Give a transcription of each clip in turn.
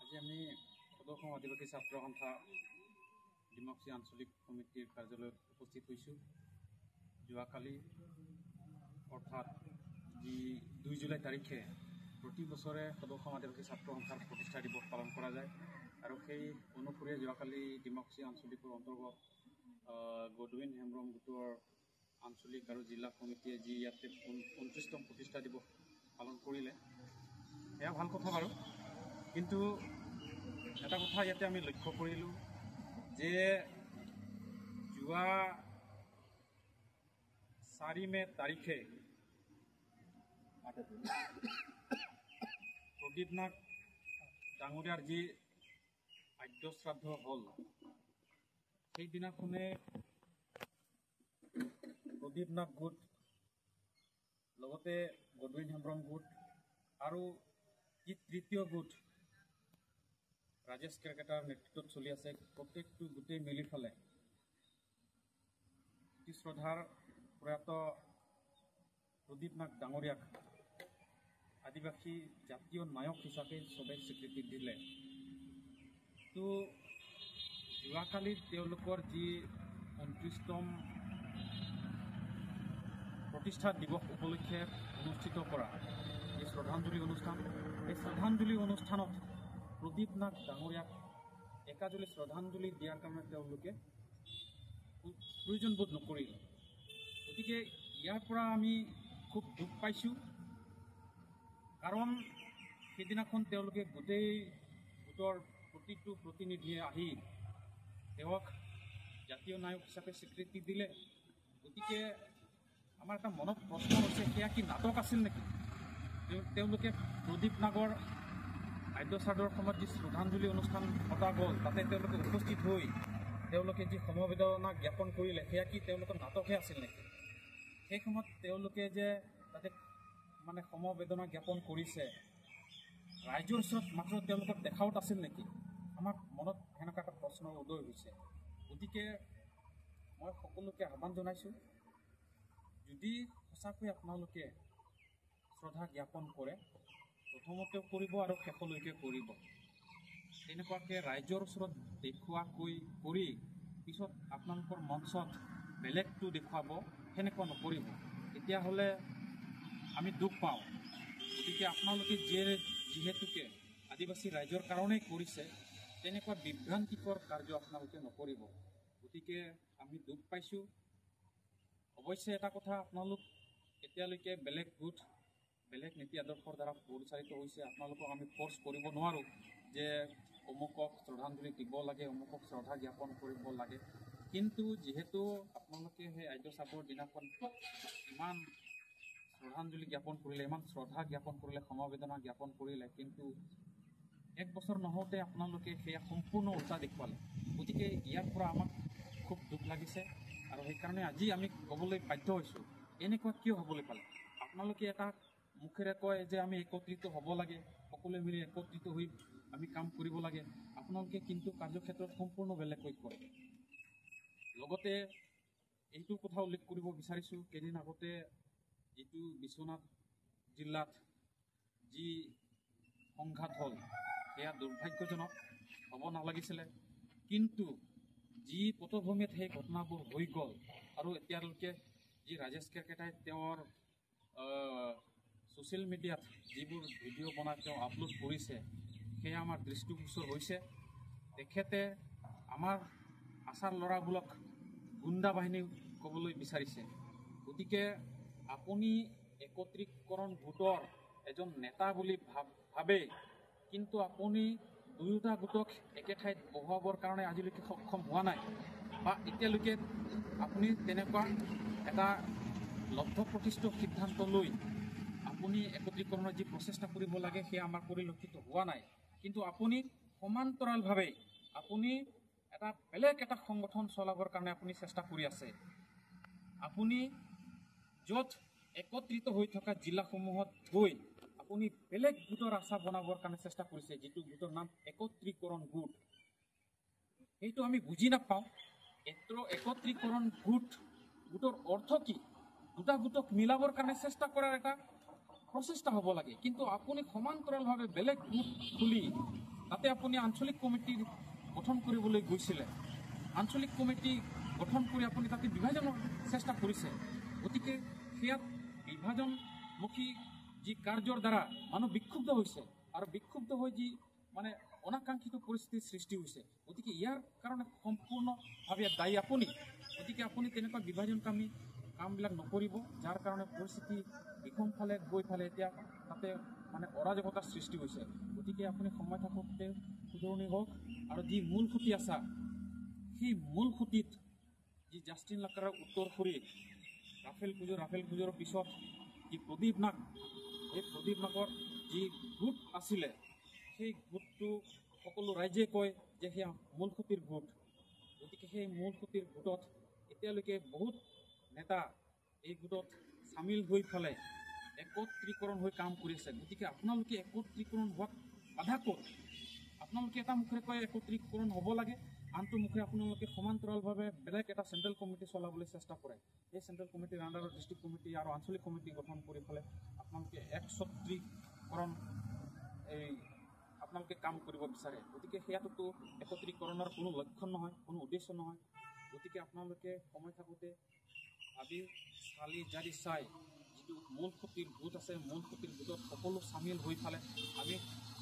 আজি আমি সদৌ আদিবাসী ছাত্ৰ সন্থা ডিমাকুছী আঞ্চলিক সমিতিৰ কাৰ্যালয়ত উপস্থিত হৈছোঁ। যোৱাকালি অৰ্থাৎ যি 2 জুলাই তাৰিখে প্ৰতি বছৰে সদৌ আদিবাসী ছাত্ৰ সন্থাৰ প্ৰতিষ্ঠা দিৱস পালন কৰা যায় আৰু সেই অনুসৰি যোৱাকালি ডিমাকুছী আঞ্চলিকৰ অন্তৰ্গত গডৱিন হেমব্ৰম গোটৰ আঞ্চলিক আৰু জিলা সমিতিয়ে যি ইয়াতে 29তম প্ৰতিষ্ঠা দিৱস পালন কৰিলে, এয়া ভাল কথা বাৰু। কিন্তু এটা কথা ইয়াতে আমি লক্ষ্য কৰিলোঁ যে যোৱা 4 মে তাৰিখে প্ৰদীপ নাগ ডাঙৰীয়াৰ যি আদ্য শ্ৰাদ্ধ হ'ল, সেইদিনাখনে প্ৰদীপ নাগ গোট লগতে গডৱিন হেমব্ৰম গোট আৰু যি তৃতীয় গোট ৰাজেশ কেৰকেটাৰ নেতৃত্বত চলি আছে, প্ৰত্যেকটো গোটেই মিলি ফালে অতি শ্ৰদ্ধাৰ প্ৰয়াত প্ৰদীপ নাগ ডাঙৰীয়াক আদিবাসী জাতীয় নায়ক হিচাপে চবেই স্বীকৃতি দিলে। তো যোৱাকালি তেওঁলোকৰ যি 29তম প্ৰতিষ্ঠা দিৱস উপলক্ষে অনুষ্ঠিত কৰা এই শ্ৰদ্ধাঞ্জলি অনুষ্ঠান, এই শ্ৰদ্ধাঞ্জলি অনুষ্ঠানত প্ৰদীপ নাগ ডাঙৰীয়াক একাজলি শ্ৰদ্ধাঞ্জলি দিয়াৰ কাৰণে তেওঁলোকে প্ৰয়োজনবোধ নকৰিল। গতিকে ইয়াৰ পৰা আমি খুব দুখ পাইছোঁ, কাৰণ সেইদিনাখন তেওঁলোকে গোটেই গোটৰ প্ৰতিটো প্ৰতিনিধিয়ে আহি তেওঁক জাতীয় নায়ক হিচাপে স্বীকৃতি দিলে। গতিকে আমাৰ এটা মনত প্ৰশ্ন হৈছে, সেয়া কি নাটক আছিল নেকি? তেওঁলোকে প্ৰদীপ নাগৰ আদ্য শ্ৰাদ্ধৰ সময়ত যি শ্ৰদ্ধাঞ্জলি অনুষ্ঠান পতা গ'ল, তাতে তেওঁলোকে উপস্থিত হৈ তেওঁলোকে যি সমবেদনা জ্ঞাপন কৰিলে, সেয়া কি তেওঁলোকৰ নাটকহে আছিল নেকি? সেই সময়ত তেওঁলোকে যে তাতে সমবেদনা জ্ঞাপন কৰিছে, ৰাইজৰ ওচৰত মাত্ৰ তেওঁলোকক দেখাওত আছিল নেকি? আমাৰ মনত সেনেকুৱা এটা প্ৰশ্নৰ উদয় হৈছে। গতিকে মই সকলোকে আহ্বান জনাইছোঁ, যদি সঁচাকৈ আপোনালোকে শ্ৰদ্ধা জ্ঞাপন কৰে, প্ৰথমতেও কৰিব আৰু শেষলৈকে কৰিব। তেনেকুৱাকৈ ৰাইজৰ ওচৰত দেখুৱাকৈ কৰি পিছত আপোনালোকৰ মঞ্চত বেলেগটো দেখুৱাব, সেনেকুৱা নকৰিব। তেতিয়াহ'লে আমি দুখ পাওঁ। গতিকে আপোনালোকে যিহেতুকে আদিবাসী ৰাইজৰ কাৰণেই কৰিছে, তেনেকুৱা বিভ্ৰান্তিকৰ কাৰ্য আপোনালোকে নকৰিব। গতিকে আমি দুখ পাইছোঁ। অৱশ্যে এটা কথা, আপোনালোক এতিয়ালৈকে বেলেগ গোট বেলেগ নীতি আদৰ্শৰ দ্বাৰা পৰিচালিত হৈছে। আপোনালোকক আমি ফ'ৰ্চ কৰিব নোৱাৰোঁ যে অমুকক শ্ৰদ্ধাঞ্জলি দিব লাগে, অমুকক শ্ৰদ্ধা জ্ঞাপন কৰিব লাগে। কিন্তু যিহেতু আপোনালোকে সেই আদ্য শ্ৰাদ্ধৰ দিনাখন ইমান শ্ৰদ্ধাঞ্জলি জ্ঞাপন কৰিলে, ইমান শ্ৰদ্ধা জ্ঞাপন কৰিলে, সমবেদনা জ্ঞাপন কৰিলে, কিন্তু 1 বছৰ নহওঁতে আপোনালোকে সেয়া সম্পূৰ্ণ উল্টা দেখুৱালে। গতিকে ইয়াৰ পৰা আমাক খুব দুখ লাগিছে আৰু সেইকাৰণে আজি আমি ক'বলৈ বাধ্য হৈছোঁ, এনেকুৱা কিয় হ'বলৈ পালে? আপোনালোকে এটা মুখেৰে কয় যে আমি একত্ৰিত হ'ব লাগে, সকলোৱে মিলি একত্ৰিত হৈ আমি কাম কৰিব লাগে, আপোনালোকে কিন্তু কাৰ্যক্ষেত্ৰত সম্পূৰ্ণ বেলেগকৈ কৰে। লগতে এইটো কথা উল্লেখ কৰিব বিচাৰিছোঁ, কেইদিন আগতে যিটো বিশ্বনাথ জিলাত যি সংঘাত হ'ল, সেয়া দুৰ্ভাগ্যজনক, হ'ব নালাগিছিলে। কিন্তু যি পটভূমিত সেই ঘটনাবোৰ হৈ গ'ল আৰু এতিয়ালৈকে যি ৰাজেশ কেৰকেটাই তেওঁৰ ছ'চিয়েল মিডিয়াত যিবোৰ ভিডিঅ' বনাই তেওঁ আপলোড কৰিছে, সেয়া আমাৰ দৃষ্টিগোচৰ হৈছে। তেখেতে আমাৰ আচাৰ ল'ৰাবোৰক গুণ্ডা বাহিনী ক'বলৈ বিচাৰিছে। গতিকে আপুনি একত্ৰীকৰণ গোটৰ এজন নেতা বুলি ভাবে, কিন্তু আপুনি দুয়োটা গোটক একে ঠাইত বহুৱাবৰ কাৰণে আজিলৈকে সক্ষম হোৱা নাই, বা এতিয়ালৈকে আপুনি তেনেকুৱা এটা লব্ধপ্ৰতিষ্ঠ সিদ্ধান্ত লৈ আপুনি একত্ৰীকৰণৰ যি প্ৰচেষ্টা কৰিব লাগে, সেয়া আমাৰ পৰিলক্ষিত হোৱা নাই। কিন্তু আপুনি সমান্তৰালভাৱে আপুনি এটা বেলেগ এটা সংগঠন চলাবৰ কাৰণে আপুনি চেষ্টা কৰি আছে। আপুনি য'ত একত্ৰিত হৈ থকা জিলাসমূহত গৈ আপুনি বেলেগ গোটৰ আশা বনাবৰ কাৰণে চেষ্টা কৰিছে, যিটো গোটৰ নাম একত্ৰীকৰণ গোট। সেইটো আমি বুজি নাপাওঁ। একত্ৰীকৰণ গোটৰ অৰ্থ কি? দুটা গোটক মিলাবৰ কাৰণে চেষ্টা কৰাৰ এটা প্ৰচেষ্টা হ'ব লাগে। কিন্তু আপুনি সমান্তৰালভাৱে বেলেগ গোট খুলি তাতে আপুনি আঞ্চলিক কমিটি গঠন কৰিবলৈ গৈছিলে। আঞ্চলিক কমিটি গঠন কৰি আপুনি তাতে বিভাজনৰ চেষ্টা কৰিছে। গতিকে সেয়াত বিভাজনমুখী যি কাৰ্যৰ দ্বাৰা মানুহ বিক্ষুব্ধ হৈছে আৰু বিক্ষুব্ধ হৈ যি মানে অনাকাংক্ষিত পৰিস্থিতিৰ সৃষ্টি হৈছে। গতিকে ইয়াৰ কাৰণে সম্পূৰ্ণভাৱে দায়ী আপুনি। গতিকে আপুনি তেনেকুৱা বিভাজনকামী কামবিলাক নকৰিব, যাৰ কাৰণে পৰিস্থিতি বিষম ফালে গৈ ফালে এতিয়া তাতে মানে অৰাজকতাৰ সৃষ্টি হৈছে। গতিকে আপুনি সময় থাকোঁতে শুধৰণি হওক আৰু যি মূল খুঁটি আছে সেই মূল খুঁটিত যি জাষ্টিন লাকাৰৰ উত্তৰসূৰী ৰাফেল খুজৰ পিছত যি প্ৰদীপ নাগ, এই প্ৰদীপ নাগৰ যি গোট আছিলে সেই গোটটো সকলো ৰাইজে কয় যে সেয়া মূল খুঁটিৰ গোট। গতিকে সেই মূল খুঁটিৰ গোটত এতিয়ালৈকে বহুত নেতা এই গোটত চামিল হৈ পেলাই একত্ৰীকৰণ হৈ কাম কৰি আছে। গতিকে আপোনালোকে একত্ৰীকৰণ হোৱাত বাধা ক'ত? আপোনালোকে এটা মুখেৰে কয় একত্ৰীকৰণ হ'ব লাগে, আনটো মুখে আপোনালোকে সমান্তৰালভাৱে বেলেগ এটা চেণ্ট্ৰেল কমিটি চলাবলৈ চেষ্টা কৰে। এই চেণ্ট্ৰেল কমিটিৰ আণ্ডাৰত ডিষ্ট্ৰিক্ট কমিটি আৰু আঞ্চলিক কমিটি গঠন কৰি পেলাই আপোনালোকে একত্ৰীকৰণ আপোনালোকে কাম কৰিব বিচাৰে। গতিকে সেয়াটোতো একত্ৰীকৰণৰ কোনো লক্ষণ নহয়, কোনো উদ্দেশ্য নহয়। গতিকে আপোনালোকে সময় থাকোঁতে ভাবি চালি জাৰি চাই যিটো মূল খুঁটিৰ গোট আছে, মূল খুঁটিৰ গোটত সকলো চামিল হৈ পেলাই আমি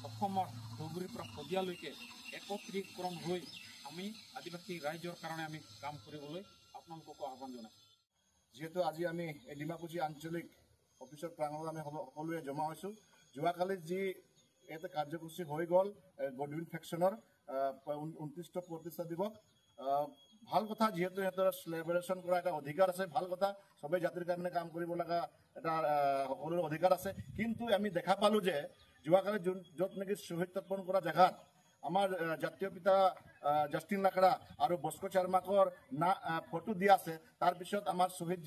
অসমৰ ধুবুৰীৰ পৰা শদিয়ালৈকে একত্ৰীকৰণ হৈ আমি আদিবাসী ৰাইজৰ কাৰণে আমি কাম কৰিবলৈ আপোনালোককো আহ্বান জনাইছোঁ। যিহেতু আজি আমি ডিমাকুছি আঞ্চলিক অফিচৰ প্ৰাংগণত আমি সকলোৱে জমা হৈছোঁ। যোৱাকালি যি এটা কাৰ্যসূচী হৈ গ'ল গডউইন ফেকশ্যনৰ 29 প্ৰতিষ্ঠা দিৱস, ভাল কথা। যিহেতু সিহঁতৰ চেলিব্ৰেশ্যন কৰা এটা অধিকাৰ আছে, ভাল কথা। সবেই জাতিৰ কাৰণে কাম কৰিব লগা এটা সকলোৰে অধিকাৰ আছে। কিন্তু আমি দেখা পালোঁ যে যোৱাকালি য'ত নেকি শ্বহীদ তৰ্পণ কৰা জেগাত আমাৰ জাতীয় পিতা জাষ্টিন লাকৰা আৰু বস্কো চাৰ্মাকৰ ফটো দিয়া আছে। তাৰপিছত আমাৰ শ্বহীদ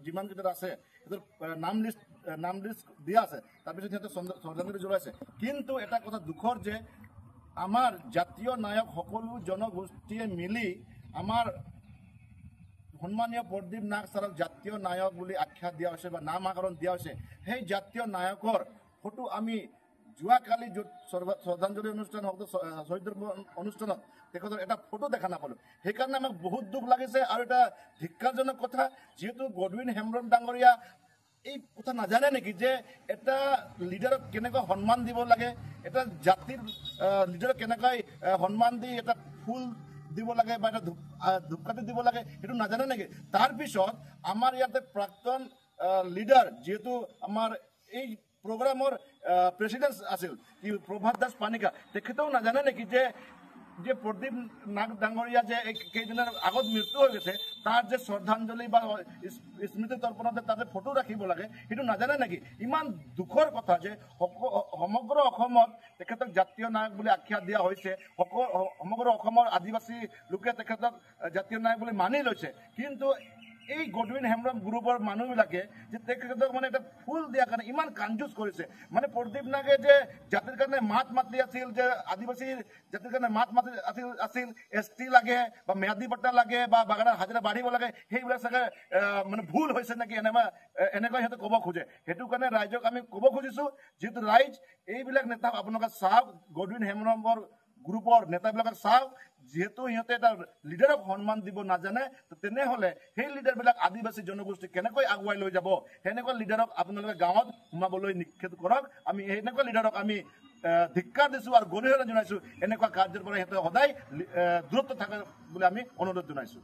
যিমানকেইটা আছে সিহঁতৰ নাম লিষ্ট দিয়া আছে। তাৰপিছত সিহঁতে শ্ৰদ্ধাঞ্জলি জ্বলাইছে। কিন্তু এটা কথা দুখৰ যে আমাৰ জাতীয় নায়ক সকলো জনগোষ্ঠীয়ে মিলি আমাৰ সন্মানীয় প্ৰদীপ নাগ ছাৰক জাতীয় নায়ক বুলি আখ্যা দিয়া হৈছে বা নামাকৰণ দিয়া হৈছে। সেই জাতীয় নায়কৰ ফটো আমি যোৱাকালি য'ত শ্ৰদ্ধাঞ্জলি অনুষ্ঠান হওক, শ্বহীদ অনুষ্ঠানত তেখেতৰ এটা ফটো দেখা নাপালোঁ। সেইকাৰণে আমাক বহুত দুখ লাগিছে আৰু এটা ধিক্কাৰজনক কথা। যিহেতু গডউইন হেমব্ৰম ডাঙৰীয়া এই কথা নাজানে নেকি যে এটা লিডাৰক কেনেকৈ সন্মান দিব লাগে, এটা জাতিৰ লিডাৰক কেনেকৈ সন্মান দি এটা ফুল দিব লাগে বা এটা ধূপকাঠি দিব লাগে, সেইটো নাজানে নেকি? তাৰপিছত আমাৰ ইয়াতে প্ৰাক্তন লিডাৰ, যিহেতু আমাৰ এই প্ৰগ্ৰামৰ প্ৰেচিডেণ্ট আছিল প্ৰভাত দাস পানিকা, তেখেতেও নাজানে নেকি যে প্ৰদীপ নাগ ডাঙৰীয়া যে কেইদিনৰ আগত মৃত্যু হৈ গৈছে, তাৰ যে শ্ৰদ্ধাঞ্জলি বা স্মৃতি তৰ্পণতে তাতে ফটো ৰাখিব লাগে, সেইটো নাজানে নেকি? ইমান দুখৰ কথা যে সমগ্ৰ অসমত তেখেতক জাতীয় নায়ক বুলি আখ্যা দিয়া হৈছে। সমগ্ৰ অসমৰ আদিবাসী লোকে তেখেতক জাতীয় নায়ক বুলি মানি লৈছে। কিন্তু এই গডউইন হেমব্ৰম গ্ৰুপৰ মানুহবিলাকে যে তেখেতক মানে এটা ফুল দিয়াৰ কাৰণে ইমান কাঞ্জুচ কৰিছে। মানে প্ৰদীপ নাগে যে জাতিৰ কাৰণে মাত মাতি আছিল, যে আদিবাসী জাতিৰ কাৰণে মাত মাতি আছিল, ST লাগে বা ম্যাদী পট্টা লাগে বা বাগানৰ হাজিৰা বাঢ়িব লাগে, সেইবিলাক চাগে মানে ভুল হৈছে নেকি এনেকুৱা সিহঁতে ক'ব খোজে। সেইটো কাৰণে ৰাইজক আমি ক'ব খুজিছোঁ, যিহেতু ৰাইজ এইবিলাক নেতাক আপোনালোকে চাওক, গডউইন হেমব্ৰমৰ গ্ৰুপৰ নেতাবিলাকক চাওক। যিহেতু সিহঁতে এটা লিডাৰক সন্মান দিব নাজানে, তেনেহ'লে সেই লিডাৰবিলাক আদিবাসী জনগোষ্ঠী কেনেকৈ আগুৱাই লৈ যাব? সেনেকুৱা লিডাৰক আপোনালোকে গাঁৱত সোমাবলৈ নিষেধ কৰক। আমি এনেকুৱা লিডাৰক আমি ধিক্কাৰ দিছোঁ আৰু গৰিহণা জনাইছোঁ। এনেকুৱা কাৰ্যৰ পৰা সিহঁতে সদায় দূৰত্ব থাকে বুলি আমি অনুৰোধ জনাইছোঁ।